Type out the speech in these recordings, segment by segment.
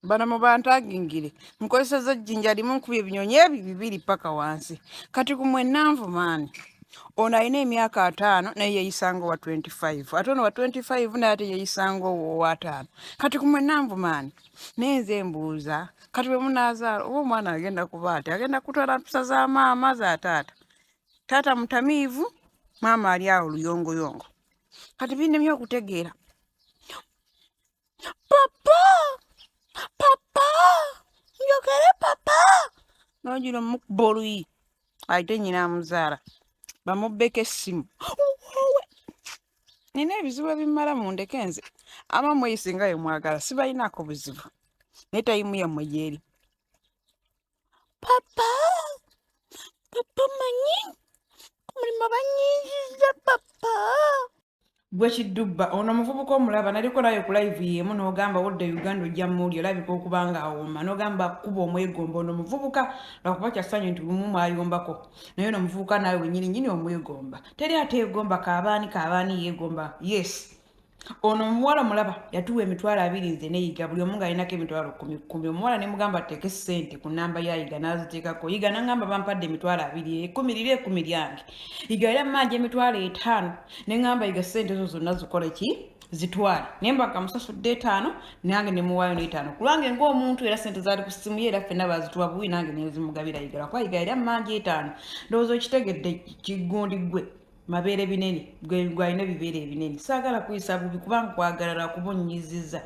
bana mu bantagingire nkozesa jjinja limu kubye binyonyi ebi bibiri paka wansi kati kumwe Nvuma ono alina emyaka 5 naye yeyisango wa 25 ate ono wa 25 naye ate yeyisango wa 5 kati kumwe Nvuma nenze mbuuza kati bwe munazaala oba omwana agenda kuba ati agenda kutwala mpisa za maama za taata mutamiivu maama ali awo luyongoyongo kati bindemye okutegeera papa njogere papa nojino mukboluyi ayite nyina amuzaala bamubbeko essimu nina ebizibu ebimala mundeke nze ama mweyisinga ye mwagala sibalinaako buzibu naye tayimu yammwe gyeri papa manyi mulimu banyinjiza papa gwe kiddubba ono omuvubuka omulaba naliko naye ku live yemu n'ogamba wodde Uganda ojja muuli olabika okubanga awoma n'ogamba kuba omwegomba ono omuvubuka lwakuba kyasanyu nti lumu mwayombako naye ono omuvubuka nawe wenyini omwegomba teri ateegomba kaabaani yeegomba yes ono omuwala mulaba yatuwa emitwalo 2 nze neyiga buli omu ng'alinako emitwalo 10 omuwala ne mugamba ateeke ssente ku nnamba yayiga n'aziteekako yiga n'angamba bampadde emitwalo 2 10 lyange yiga era mmanja emitwalo 5 ne ngamba yiga ssente zo zonna zikole ki zitwale naye mbaga musasudde 5 nange ne muwaayo n'5 kulwange ng'omuntu era ssente zaali ku ssimu ye era ffenna bazituwa buwi nange nezimugabira yiga lwakuba yiga era mmanja 5 ndowooza okitegedde kigundi gwe mabeere binene gwalina bibeere binene saagala kuyisa bubi kubanga kwagala lwakubonyiziza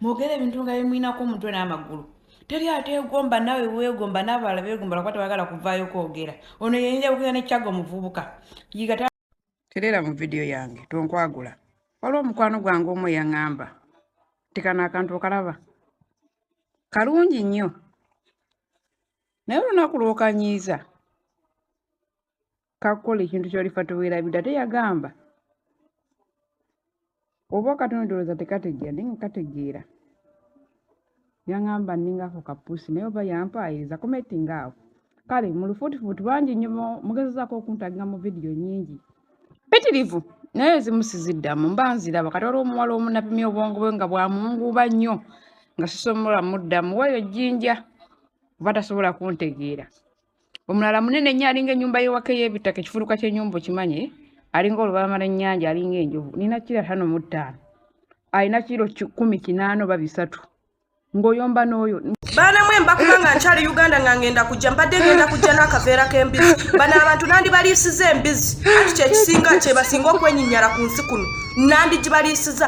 mwogere ebintu nga bimwinako omutwe n'amagulu teri ateegomba nawe weegomba n'abalala beegomba lwakuba tebagala kuvaayo kwogera ono yeyinza okugira n'ekyago omuvubuka yiga terera mu vidiyo yange tonkwagula waliwo omukwano gwange omu yaŋŋamba nti kano akantu okalaba kalungi nnyo naye olunaku lw'okanyiiza kakola ekintu ky'olifa toweerabidde ate yagamba oba akatono ndowooza tekategeera naye nga kategeera yaŋŋamba nningako kapuusi naye oba yampaayiriza kometinga awo kale mu lufuutifuuti bangi nnyo mugezezaako okuntaginga mu vidiyo nnyingi mpitirivu naye ezimu siziddamu mba nziraba kati waliwo omuwala omu napimye obwongo bwe nga bwamunguuba nnyo nga sisobola muddamu weeyo jjinja oba tasobola kuntegeera omulala munene nnyo alinga ennyumba y'ewaka ey'ebitaka ekifuuluka ky'ennyumba okimanyi alinga olubalama lw'ennyanja alinga enjovu nina kiro 55 alina kiro 18 oba 3 ng'oyomba n'oyo baana mwemba kubanga nkyali Uganda nga ngenda kujja mbadde ngenda kujja n'akaveera k'embizi bano abantu nandi baliisiza embizi ati kyekisinga kye basinga okwenyinyala ku nsi kuno nandi gibaliisiza